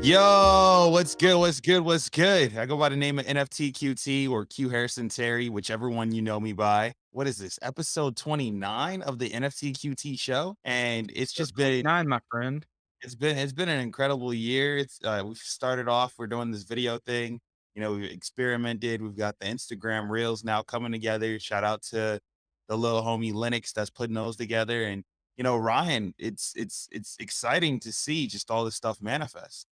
Yo, what's good? What's good? What's good? I go by the name of NFT QT or QuHarrison Terry, whichever one you know me by. What is this? Episode 29 of the NFT QT show. And it's So just been 29, my friend. it's been an incredible year. We've started off, we're doing this video thing. We've experimented. We've got the Instagram reels now coming together. Shout out to the little homie Linux that's putting those together. And Ryan, it's exciting to see just all this stuff manifest.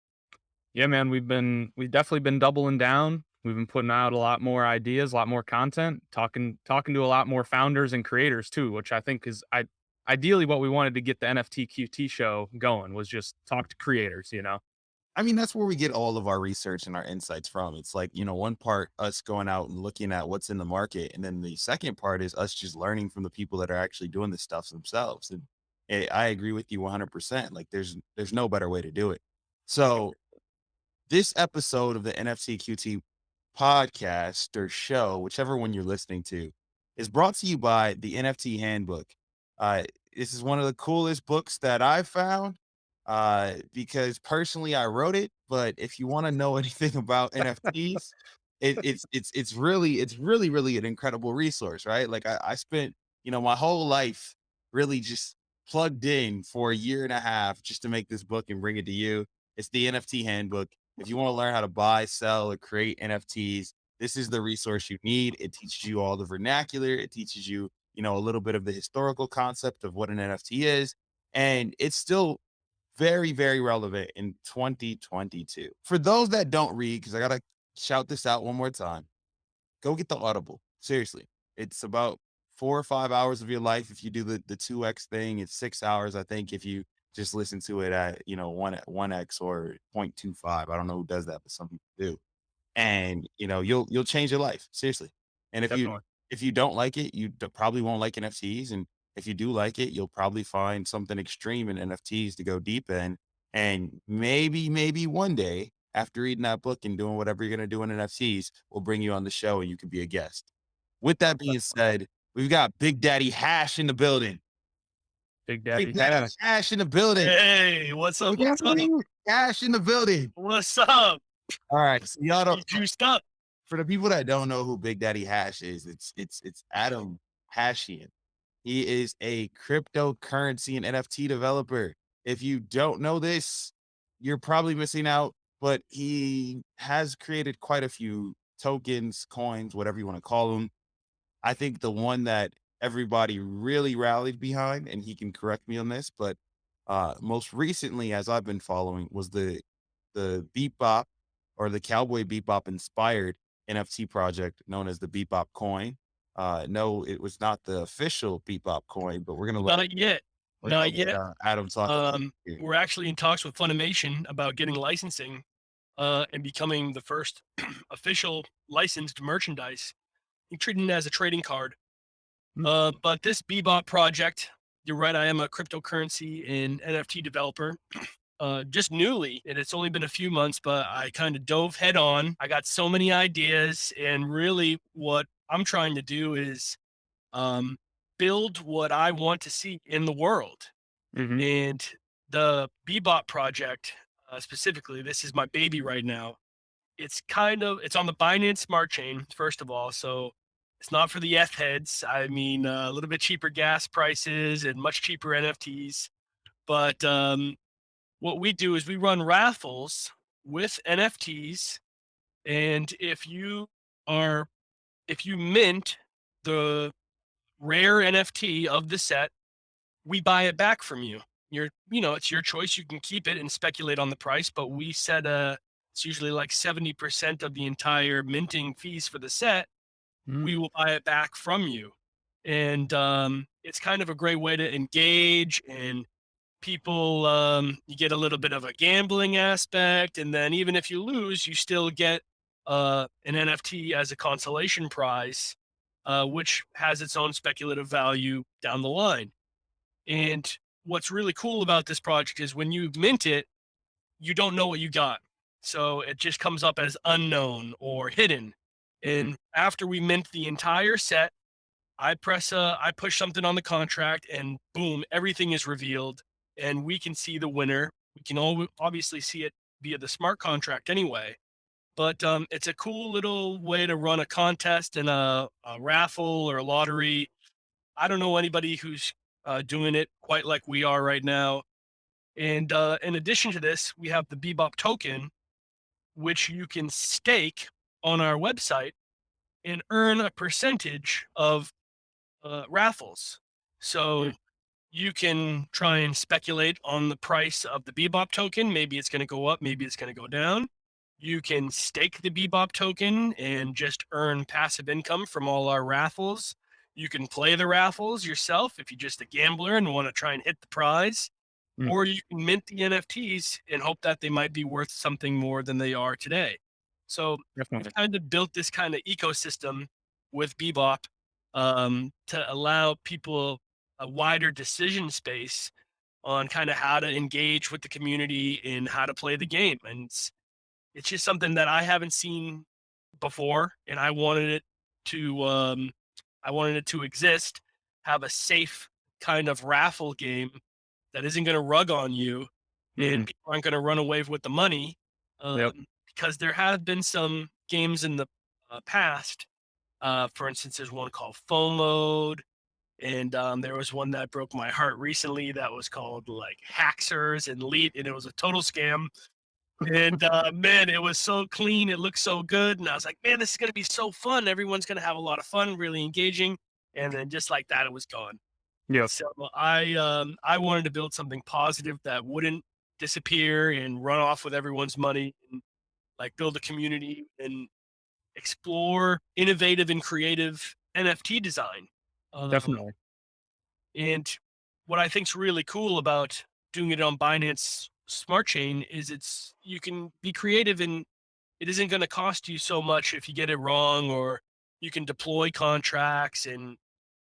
Yeah, man, we've definitely been doubling down. We've been putting out a lot more ideas, a lot more content, talking to a lot more founders and creators too, which I think is ideally what we wanted to get the NFT QT show going was just talk to creators. I mean, that's where we get all of our research and our insights from. It's like, one part us going out and looking at what's in the market. And then the second part is us just learning from the people that are actually doing this stuff themselves. And I agree with you 100%. Like there's no better way to do it. So this episode of the NFT QT podcast or show, whichever one you're listening to, is brought to you by the NFT Handbook. Uh, this is one of the coolest books that I've found because personally I wrote it. But if you want to know anything about NFTs, it's really an incredible resource, right? Like I spent my whole life really just plugged in for a year and a half just to make this book and bring it to you. It's the NFT Handbook. If you want to learn how to buy, sell, or create NFTs, this is the resource you need. It teaches you all the vernacular. It teaches you, a little bit of the historical concept of what an NFT is. And it's still very, very relevant in 2022. For those that don't read, because I got to shout this out one more time, go get the Audible. Seriously. It's about 4 or 5 hours of your life. If you do the 2X thing, it's 6 hours, I think, if you just listen to it at, 1X or 0.25. I don't know who does that, but some people do. And you'll change your life. Seriously. And Definitely. if you don't like it, you probably won't like NFTs. And if you do like it, you'll probably find something extreme in NFTs to go deep in. And maybe one day after reading that book and doing whatever you're gonna do in NFTs, we'll bring you on the show and you can be a guest. With that being said, we've got Big Daddy Hash in the building. Big Big Daddy Daddy Hash. Hash in the building. Hey, what's up? Big What's up? Daddy Hash in the building. What's up? All right. So y'all You don't juiced up. for the people that don't know who Big Daddy Hash is, it's Adam Hashian. He is a cryptocurrency and NFT developer. If you don't know this, you're probably missing out, but he has created quite a few tokens, coins, whatever you want to call them. I think the one that everybody really rallied behind, and he can correct me on this, but most recently, as I've been following, was the Bebop or the Cowboy Bebop inspired NFT project known as the Bebop coin. No, it was not the official Bebop coin, but Not yet. we're gonna Not let yet. Adam talk about it here. We're actually in talks with Funimation about getting licensing and becoming the first official licensed merchandise. You treating it as a trading card. Hmm. But this Bebop project, you're right, I am a cryptocurrency and NFT developer. Just newly, and it's only been a few months, but I kind of dove head on. I got so many ideas, and really what I'm trying to do is um, build what I want to see in the world. Hmm. And the Bebop project, specifically, this is my baby right now. It's on the Binance Smart Chain, first of all, so it's not for the F heads. I mean, a little bit cheaper gas prices and much cheaper NFTs. But what we do is we run raffles with NFTs, and are if you mint the rare NFT of the set, we buy it back from you. It's your choice. You can keep it and speculate on the price, but we set it's usually like 70% of the entire minting fees for the set. We will buy it back from you. And it's kind of a great way to engage and people you get a little bit of a gambling aspect, and then even if you lose you still get an NFT as a consolation prize, which has its own speculative value down the line. And what's really cool about this project is when you mint it, you don't know what you got, so it just comes up as unknown or hidden. And after we mint the entire set, I push something on the contract, and boom, everything is revealed, and we can see the winner. We can obviously see it via the smart contract anyway. But it's a cool little way to run a contest and a raffle or a lottery. I don't know anybody who's doing it quite like we are right now. And in addition to this, we have the Bebop token, which you can stake on our website and earn a percentage of raffles. So you can try and speculate on the price of the Bebop token. Maybe it's going to go up, maybe it's going to go down. You can stake the Bebop token and just earn passive income from all our raffles. You can play the raffles yourself if you're just a gambler and want to try and hit the prize. Mm. Or you can mint the NFTs and hope that they might be worth something more than they are today. So Definitely. we've kind of built this kind of ecosystem with Bebop to allow people a wider decision space on kind of how to engage with the community and how to play the game. And it's just something that I haven't seen before, and I wanted it to exist, have a safe kind of raffle game that isn't going to rug on you, and Mhm. people aren't going to run away with the money. Yep. Because there have been some games in the past. For instance, there's one called Phone Mode, and there was one that broke my heart recently that was called like Haxers and Lead, and it was a total scam. And man, it was so clean, it looked so good, and I was like, man, this is gonna be so fun. Everyone's gonna have a lot of fun, really engaging. And then just like that, it was gone. Yep. So I wanted to build something positive that wouldn't disappear and run off with everyone's money, and like build a community and explore innovative and creative NFT design. Um, Definitely. and what I think's really cool about doing it on Binance Smart Chain is you can be creative, and it isn't going to cost you so much if you get it wrong, or you can deploy contracts and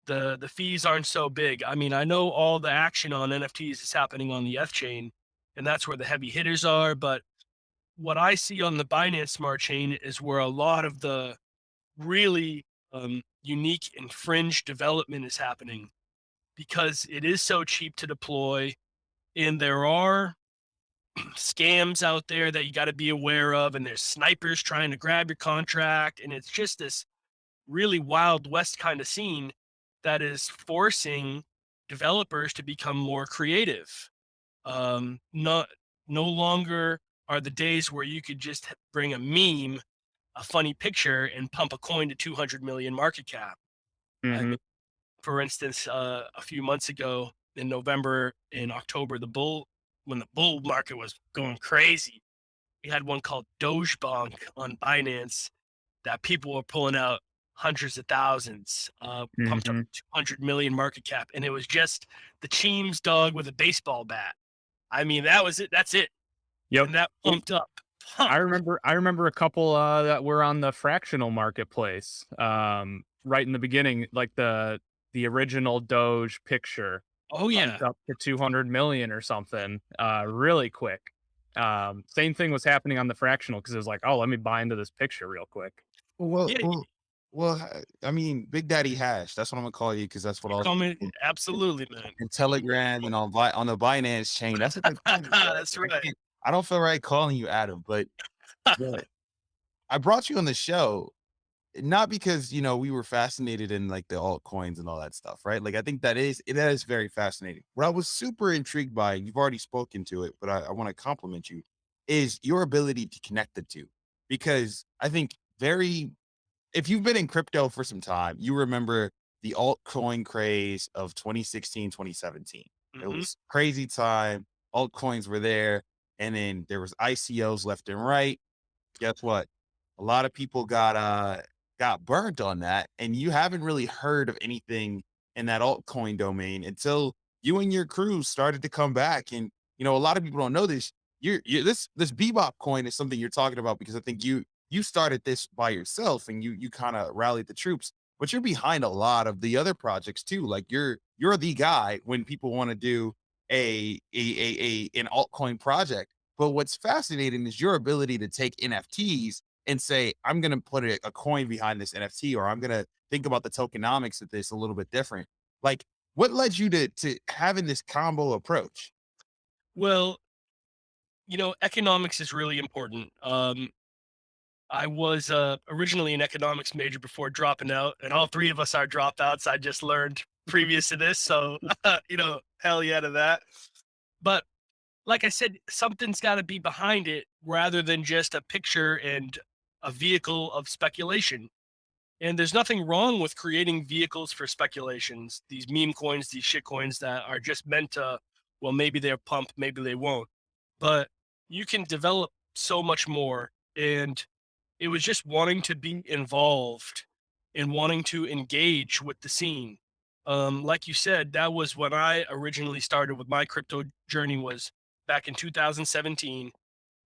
the fees aren't so big. I mean, I know all the action on NFTs is happening on the F chain, and that's where the heavy hitters are. But what I see on the Binance Smart Chain is where a lot of the really unique and fringe development is happening, because it is so cheap to deploy, and there are scams out there that you got to be aware of, and there's snipers trying to grab your contract, and it's just this really wild west kind of scene that is forcing developers to become more creative. Not no longer are the days where you could just bring a meme, a funny picture, and pump a coin to 200 million market cap. I Mhm. mean, for instance, a few months ago in November and October, when the bull market was going crazy, we had one called Doge Bonk on Binance that people were pulling out hundreds of thousands, pumped up Mhm. 200 million market cap, and it was just the Cheems dog with a baseball bat. I mean, that was it. That's it, Yep. and that pumped up. Huh. I remember a couple that were on the fractional marketplace. Right in the beginning, like the original Doge picture Oh yeah. pumped up to 200 million or something, really quick. Same thing was happening on the fractional because it was like, oh, let me buy into this picture real quick. Well, Yeah, well, I mean, Big Daddy Hash. That's what I'm gonna call you because that's what you all call me people absolutely, man. in Telegram and on the Binance chain. That's what they call me, bro. That's right. I don't feel right calling you Adam, but I brought you on the show not because we were fascinated in like the altcoins and all that stuff, right? Like I think that is very fascinating. What I was super intrigued by, you've already spoken to it, but I want to compliment you, is your ability to connect the two. Because I think if you've been in crypto for some time, you remember the altcoin craze of 2016, 2017. It Hmm. was crazy time. Altcoins were there, and then there was ICOs left and right. Guess what? A lot of people got burnt on that, and you haven't really heard of anything in that altcoin domain until you and your crew started to come back. And a lot of people don't know this. This Bebop coin is something you're talking about because I think you started this by yourself and you kind of rallied the troops, but you're behind a lot of the other projects too. Like you're the guy when people want to do an altcoin project. But what's fascinating is your ability to take NFTs and say, I'm going to put a coin behind this NFT, or I'm going to think about the tokenomics of this a little bit different. Like, what led you to having this combo approach? Well, economics is really important. I was originally an economics major before dropping out, and all three of us are dropouts. I just learned previous to this, so hell yeah to that. But like I said, something's got to be behind it rather than just a picture and a vehicle of speculation. And there's nothing wrong with creating vehicles for speculations. These meme coins, these shit coins that are just meant to, well, maybe they'll pump, maybe they won't. But you can develop so much more. And it was just wanting to be involved and wanting to engage with the scene. Like you said, that was when I originally started with my crypto journey was back in 2017,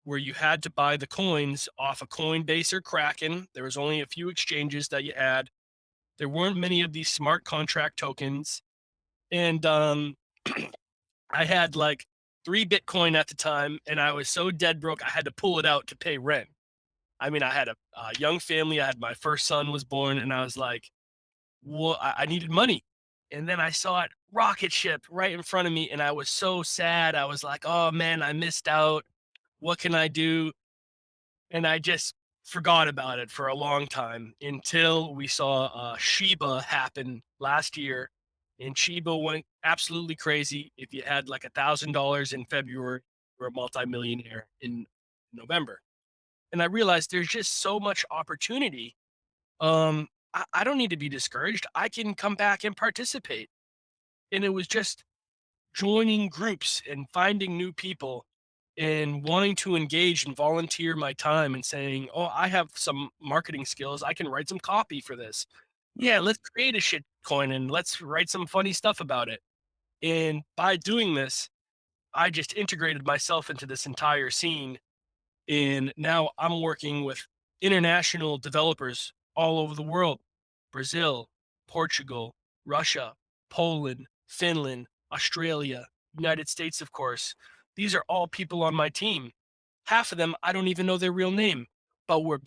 where you had to buy the coins off a Coinbase or Kraken. There was only a few exchanges that you had. There weren't many of these smart contract tokens. And I had like 3 Bitcoin at the time, and I was so dead broke, I had to pull it out to pay rent. I mean, I had a young family. I had my first son was born, and I was like, well, I needed money. And then I saw it rocket ship right in front of me, and I was so sad. I was like, oh man, I missed out. What can I do? And I just forgot about it for a long time until we saw Shiba happen last year. And Shiba went absolutely crazy. If you had like $1,000 in February, you were a multimillionaire in November. And I realized there's just so much opportunity. I don't need to be discouraged. I can come back and participate. And it was just joining groups and finding new people and wanting to engage and volunteer my time and saying, oh, I have some marketing skills. I can write some copy for this. Yeah, let's create a shit coin and let's write some funny stuff about it. And by doing this, I just integrated myself into this entire scene. And now I'm working with international developers all over the world: Brazil, Portugal, Russia, Poland, Finland, Australia, United States, of course. These are all people on my team. Half of them I don't even know their real name, but we're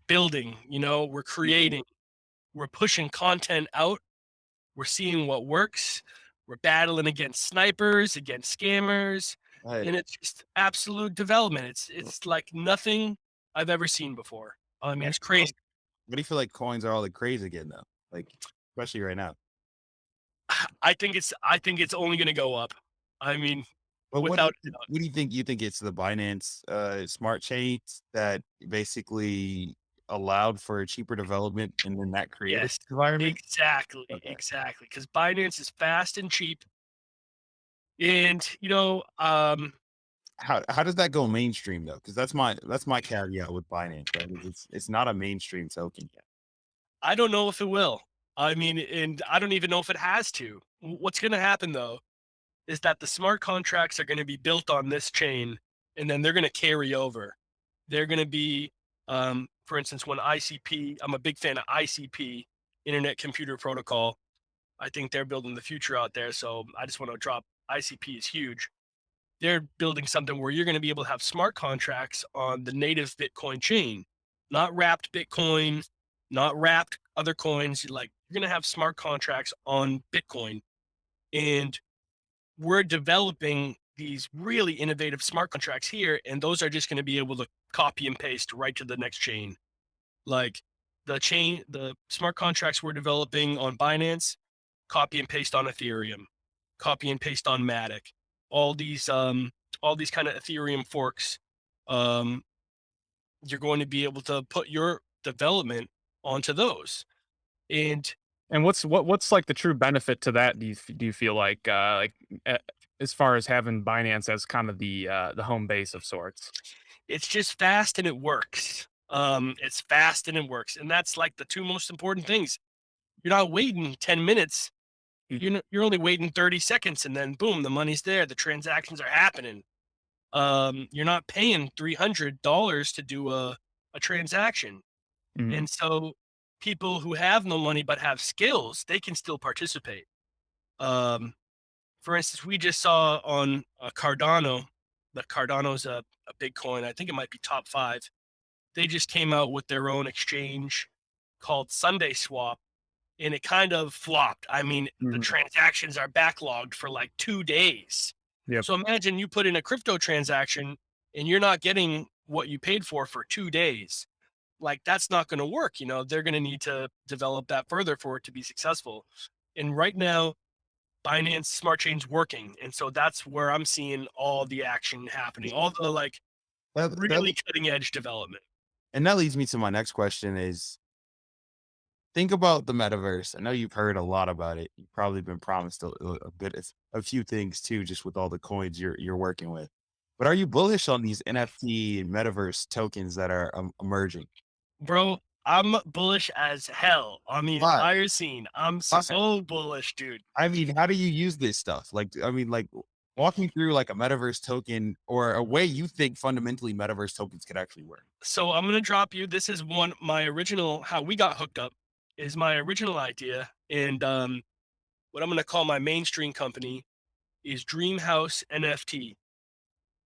building, we're creating, we're pushing content out, we're seeing what works, we're battling against snipers, against scammers, Right. and it's just absolute development. It's like nothing I've ever seen before. I mean, What it's crazy. do you feel like coins are all the craze again though? Like, especially right now. I think it's only going to go up. I mean, But without a doubt. what do you think? You think it's the Binance smart chains that basically allowed for a cheaper development and then that created Yes, environment? exactly, Okay. exactly. Because Binance is fast and cheap, and How does that go mainstream though? Because that's my caveat with Binance, right? It's not a mainstream token yet. I don't know if it will. I mean, and I don't even know if it has to. What's going to happen though is that the smart contracts are going to be built on this chain, and then they're going to carry over. They're going to be, for instance, when ICP. I'm a big fan of ICP, Internet Computer Protocol. I think they're building the future out there. So I just want to drop ICP is huge. They're building something where you're going to be able to have smart contracts on the native Bitcoin chain, not wrapped Bitcoin, not wrapped other coins. Like you're going to have smart contracts on Bitcoin. And we're developing these really innovative smart contracts here. And those are just going to be able to copy and paste right to the next chain. Like the smart contracts we're developing on Binance, copy and paste on Ethereum, copy and paste on Matic. All these kind of Ethereum forks, you're going to be able to put your development onto those. And And what's like the true benefit to that? Do you feel like as far as having Binance as kind of the home base of sorts? it's just fast and it works. It's fast and it works. And that's like the two most important things. You're not waiting 10 minutes. You're only waiting 30 seconds, and then boom, the money's there. The transactions are happening. You're not paying $300 to do a transaction. Mhm. And so people who have no money but have skills, they can still participate. Um, for instance, we just saw on Cardano, the Cardano's a big coin. I think it might be top 5. They just came out with their own exchange called Sunday Swap, and it kind of flopped. I mean, the Mhm. transactions are backlogged for like 2 days. Yep. So imagine you put in a crypto transaction and you're not getting what you paid for 2 days. Like that's not going to work. They're going to need to develop that further for it to be successful. And right now, Binance Smart Chain's working. And so that's where I'm seeing all the action happening, all the like That, that, really cutting edge development. and that leads me to my next question is, think about the metaverse. I know you've heard a lot about it. You've probably been promised a bit, a few things too, just with all the coins you're working with. But are you bullish on these NFT metaverse tokens that are emerging? Bro, I'm bullish as hell on the Why? entire scene. I'm Why? so bullish, dude. I mean, how do you use this stuff? Like, I mean, like walk me through like a metaverse token or a way you think fundamentally metaverse tokens could actually work. So I'm gonna drop you. This is my original how we got hooked up is my original idea. And what I'm gonna call my mainstream company is Dreamhouse NFT.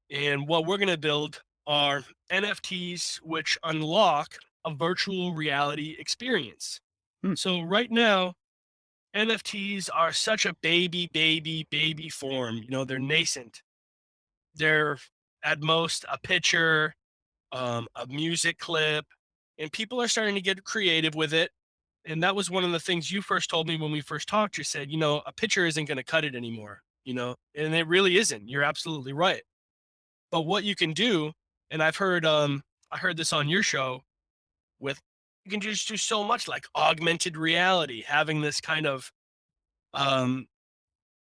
And what we're gonna build are NFTs which unlock a virtual reality experience. Hmm. So right now, NFTs are such a baby form. They're nascent. They're at most a picture, a music clip, and people are starting to get creative with it. And that was one of the things you first told me when we first talked. You said, a picture isn't going to cut it anymore, and it really isn't. You're absolutely right. But what you can do, and I heard this on your show with, you can just do so much like augmented reality, having this kind of, um,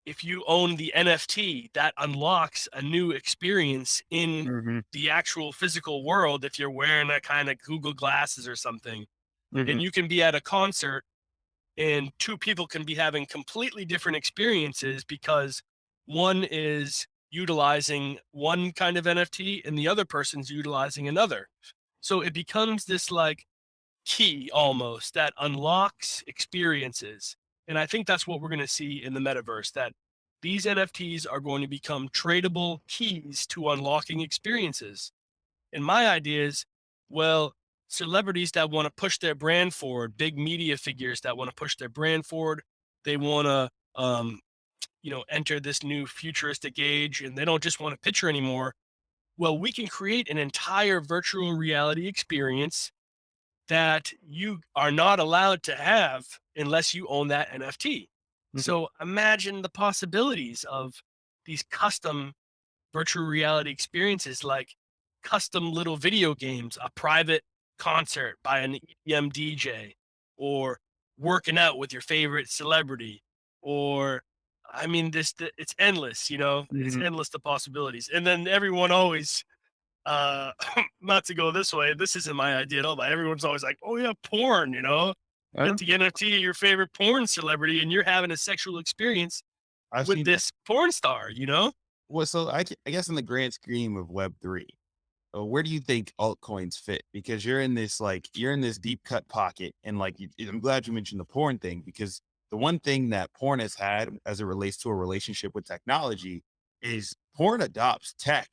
if you own the NFT, that unlocks a new experience in Mm-hmm. the actual physical world. If you're wearing a kind of Google glasses or something, Mm-hmm. and you can be at a concert and two people can be having completely different experiences because one is utilizing one kind of NFT and the other person's utilizing another. So it becomes this like key almost that unlocks experiences. And I think that's what we're going to see in the metaverse, that these NFTs are going to become tradable keys to unlocking experiences. And my idea is, well, celebrities that want to push their brand forward, big media figures that want to push their brand forward, they want to, enter this new futuristic age, and they don't just want a picture anymore. Well, we can create an entire virtual reality experience that you are not allowed to have unless you own that NFT. Mhm. So imagine the possibilities of these custom virtual reality experiences like custom little video games, a private concert by an EDM DJ, or working out with your favorite celebrity, or I mean, it's endless, it's Mhm. endless the possibilities. And then everyone always, uh, not to go this way, this isn't my idea at all, but everyone's always like, oh yeah, porn, Yeah. get the NFT of your favorite porn celebrity, and you're having a sexual experience I've with seen that. this porn star. Well, so I guess in the grand scheme of Web3, where do you think altcoins fit? Because you're in this deep cut pocket, and I'm glad you mentioned the porn thing because the one thing that porn has had as it relates to a relationship with technology is porn adopts tech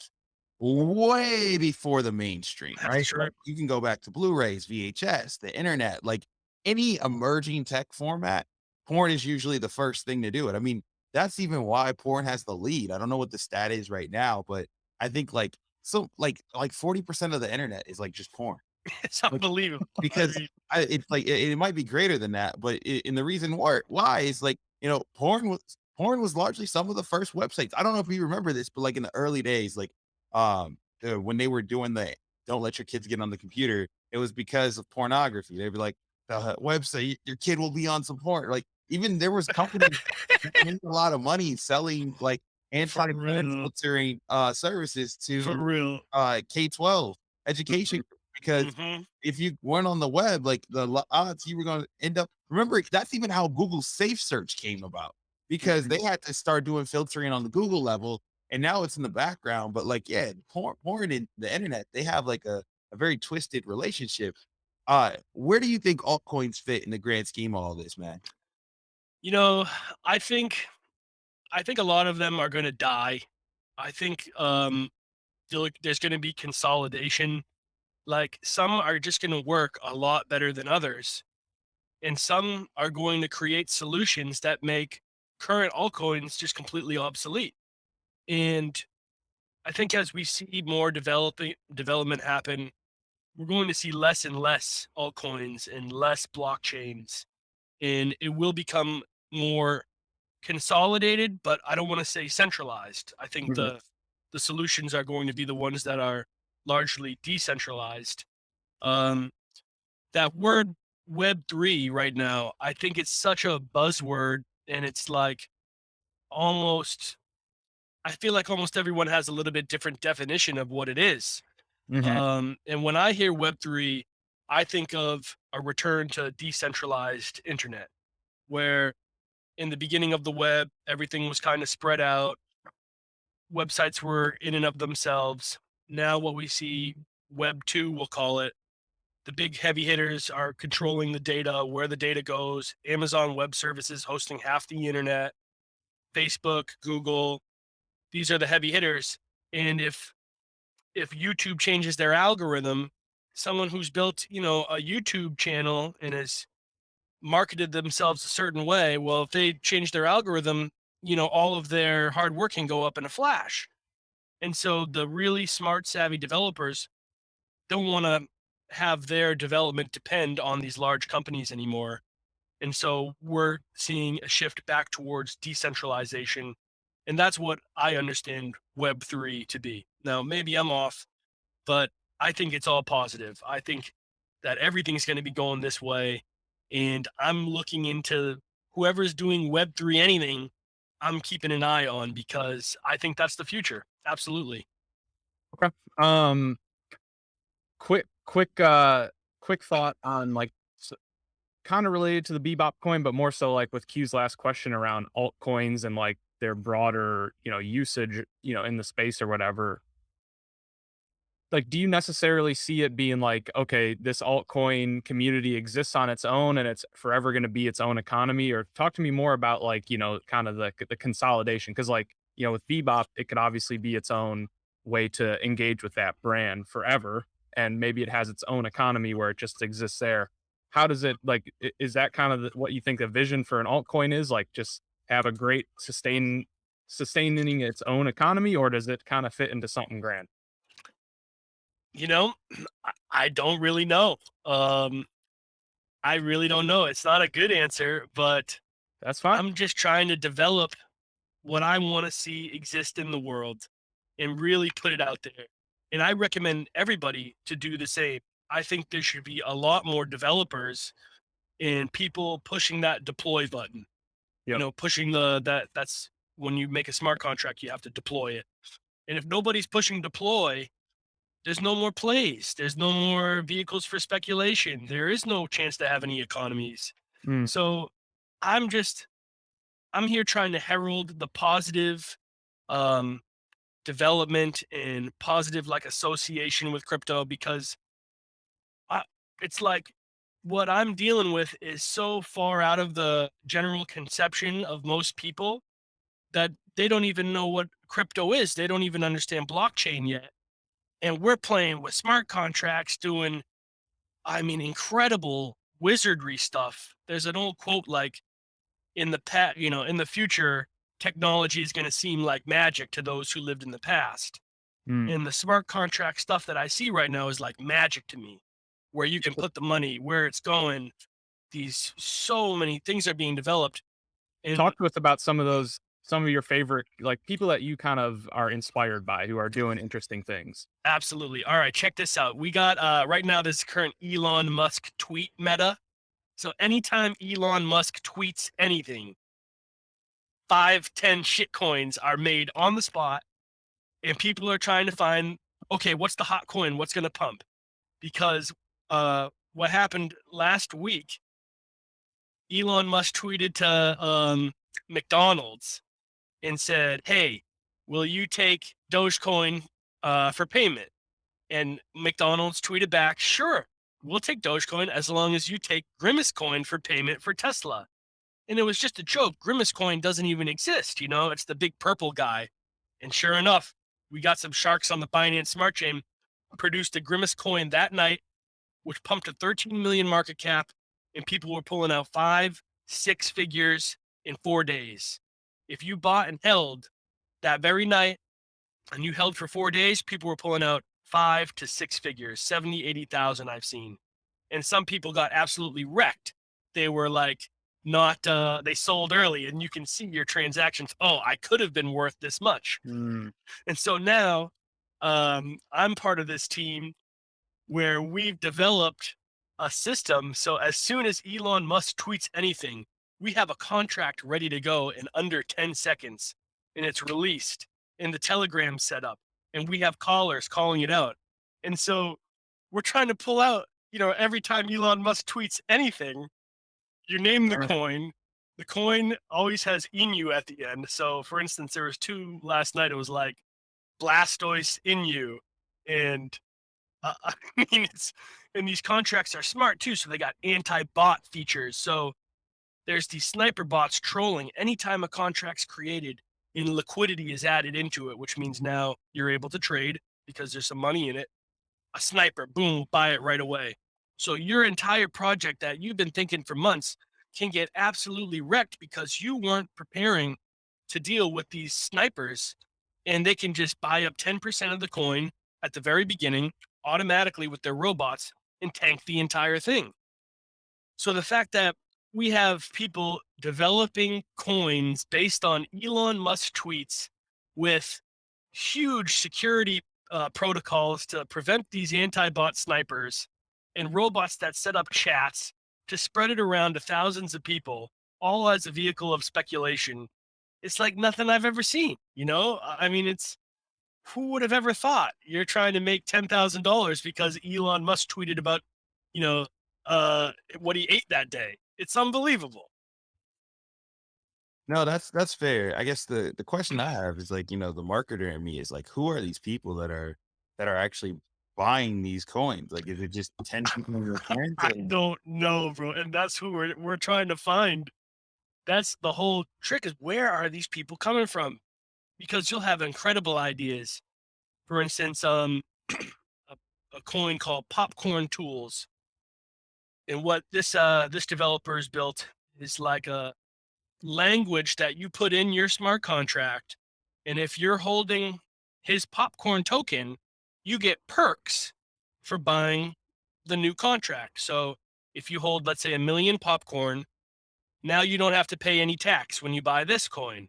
way before the mainstream, That's right? true. Like, you can go back to Blu-rays, VHS, the internet, like any emerging tech format, porn is usually the first thing to do it. I mean, that's even why porn has the lead. I don't know what the stat is right now, but I think like 40% of the internet is like just porn. It's Like, unbelievable. I because mean, it's like it might be greater than that, but and the reason why is like, porn was largely some of the first websites. I don't know if you remember this, but like in the early days, when they were doing the don't let your kids get on the computer, it was because of pornography. They'd be like, the website, your kid will be on some porn. Like even there was companies that made a lot of money selling like for anti-trans real, filtering services for to real. K-12 education because Hmm. if you weren't on the web, like odds you were going to end up. Remember, that's even how Google Safe Search came about because they had to start doing filtering on the Google level, and now it's in the background. But like, yeah, porn and the internet, they have like a very twisted relationship. Where do you think altcoins fit in the grand scheme of all this, man? You know, I think a lot of them are going to die. I think there's going to be consolidation. Like some are just going to work a lot better than others, and some are going to create solutions that make current altcoins just completely obsolete. And I think as we see more development happen, we're going to see less and less altcoins and less blockchains, and it will become more consolidated, but I don't want to say centralized. I think Mhm. the solutions are going to be the ones that are largely decentralized. Um, that word Web3 right now, I think it's such a buzzword, and it's like almost, I feel like almost everyone has a little bit different definition of what it is. Mhm. And when I hear Web3, I think of a return to decentralized internet, where in the beginning of the web, everything was kind of spread out. Websites were in and of themselves. Now, what we see, Web 2, we'll call it, the big heavy hitters are controlling the data, where the data goes. Amazon Web Services hosting half the internet, Facebook, Google, these are the heavy hitters. And if YouTube changes their algorithm, someone who's built, a YouTube channel and has marketed themselves a certain way, well, if they change their algorithm, all of their hard work can go up in a flash. And so the really smart, savvy developers don't want to have their development depend on these large companies anymore. And so we're seeing a shift back towards decentralization. And that's what I understand Web3 to be. Now, maybe I'm off, but I think it's all positive. I think that everything's going to be going this way. And I'm looking into whoever's doing Web3 anything, I'm keeping an eye on because I think that's the future. Absolutely. Okay. Um, quick thought on like kind of related to the Bebop coin, but more so like with Q's last question around altcoins and like their broader, usage, in the space or whatever. Like, do you necessarily see it being like, okay, this altcoin community exists on its own and it's forever going to be its own economy? Or talk to me more about like, kind of the consolidation. Cause like, with Bebop, it could obviously be its own way to engage with that brand forever. And maybe it has its own economy where it just exists there. How does it like, is that kind of what you think the vision for an altcoin is? Like just have a great sustaining its own economy, or does it kind of fit into something grand? You know, I don't really know. I really don't know. It's not a good answer, but That's fine. I'm just trying to develop what I want to see exist in the world and really put it out there. And I recommend everybody to do the same. I think there should be a lot more developers and people pushing that deploy button. Yep. Pushing that's when you make a smart contract, you have to deploy it. And if nobody's pushing deploy, there's no more plays. There's no more vehicles for speculation. There is no chance to have any economies. Mm. So I'm just I'm here trying to herald the positive um development and positive like association with crypto because I, it's like what I'm dealing with is so far out of the general conception of most people that they don't even know what crypto is. They don't even understand blockchain yet. And we're playing with smart contracts doing, I mean, incredible wizardry stuff. There's an old quote like in the past, in the future, technology is going to seem like magic to those who lived in the past. Mm. And the smart contract stuff that I see right now is like magic to me, where you can put the money where it's going. These so many things are being developed. And Talk to us about some of your favorite, like, people that you kind of are inspired by who are doing interesting things. absolutely. All right, check this out. We got right now this current Elon Musk tweet meta. So anytime Elon Musk tweets anything, 5, 10 shit coins are made on the spot, and people are trying to find, okay, what's the hot coin? What's going to pump? Because what happened last week, Elon Musk tweeted to McDonald's and said, "Hey, will you take Dogecoin for payment?" And McDonald's tweeted back, "Sure, we'll take Dogecoin as long as you take Grimace Coin for payment for Tesla." And it was just a joke. Grimace Coin doesn't even exist. It's the big purple guy. And sure enough, we got some sharks on the Binance Smart Chain, produced a Grimace Coin that night, which pumped a 13 million market cap, and people were pulling out 5, 6 figures in 4 days. If you bought and held, that very night and you held for 4 days, people were pulling out 5 to 6 figures, 70, 80,000 I've seen. And some people got absolutely wrecked. They were like not they sold early, and you can see your transactions. Oh, I could have been worth this much. Mm. And so now I'm part of this team where we've developed a system. So as soon as Elon Musk tweets anything, we have a contract ready to go in under 10 seconds, and it's released in the Telegram setup, and we have callers calling it out. And so we're trying to pull out, every time Elon Musk tweets anything, you name the coin always has Inu at the end. So for instance, there was 2 last night. It was like Blastoise Inu, and I mean, and these contracts are smart too. So they got anti-bot features. So there's these sniper bots trolling anytime a contract's created and liquidity is added into it, which means now you're able to trade because there's some money in it. A sniper, boom, buy it right away. So your entire project that you've been thinking for months can get absolutely wrecked because you weren't preparing to deal with these snipers, and they can just buy up 10% of the coin at the very beginning automatically with their robots and tank the entire thing. So the fact that we have people developing coins based on Elon Musk tweets with huge security protocols to prevent these anti-bot snipers, and robots that set up chats to spread it around to thousands of people, all as a vehicle of speculation. It's like nothing I've ever seen. I mean, it's, who would have ever thought you're trying to make $10,000 because Elon Musk tweeted about, what he ate that day? It's unbelievable. No, that's fair. I guess the question I have is like, the marketer in me is like, who are these people that are actually buying these coins? Like, is it just 10 people in your friends? I don't know, bro. And that's who we're trying to find. That's the whole trick, is where are these people coming from? Because you'll have incredible ideas. For instance, a coin called Popcorn Tools. And what this developer's built is like a language that you put in your smart contract. And if you're holding his popcorn token, you get perks for buying the new contract. So if you hold, let's say, 1 million popcorn, now you don't have to pay any tax when you buy this coin,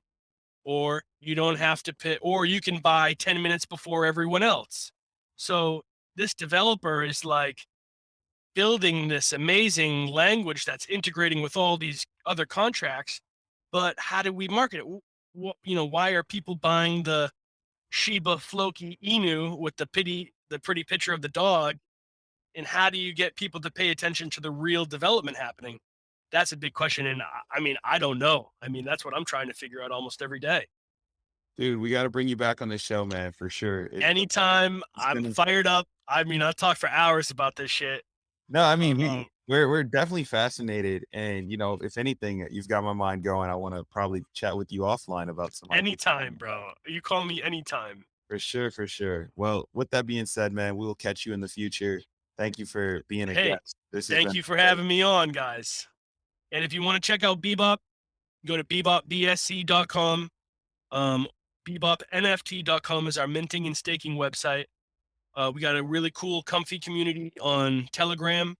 or you don't have to pay, or you can buy 10 minutes before everyone else. So this developer is like building this amazing language that's integrating with all these other contracts. But how do we market it? Why are people buying the Shiba Floki Inu with the pretty picture of the dog? And how do you get people to pay attention to the real development happening? That's a big question. And I mean, I don't know. I mean, that's what I'm trying to figure out almost every day. Dude, we got to bring you back on the show, man, for sure. Anytime, I'm fired up. I mean, I'll talk for hours about this shit. No, I mean, we're definitely fascinated, and if anything, you've got my mind going. I want to probably chat with you offline about some Anytime, bro. You call me anytime. For sure, for sure. Well, with that being said, man, we will catch you in the future. Thank you for being a guest. Thank you for having me on, guys. And if you want to check out Bebop, go to bebopbsc.com. Bebopnft.com is our minting and staking website. We got a really cool, comfy community on Telegram.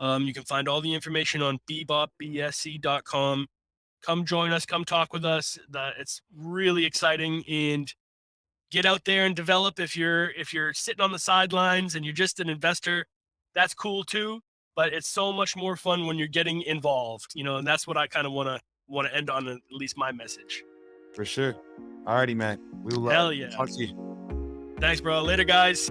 You can find all the information on bebopbsc.com. Come join us. Come talk with us. It's really exciting, and get out there and develop. If you're sitting on the sidelines and you're just an investor, that's cool too. But it's so much more fun when you're getting involved, and that's what I kind of want to end on, at least my message. For sure. Alrighty, man. We will Hell yeah. talk to you. Thanks, bro. Later, guys.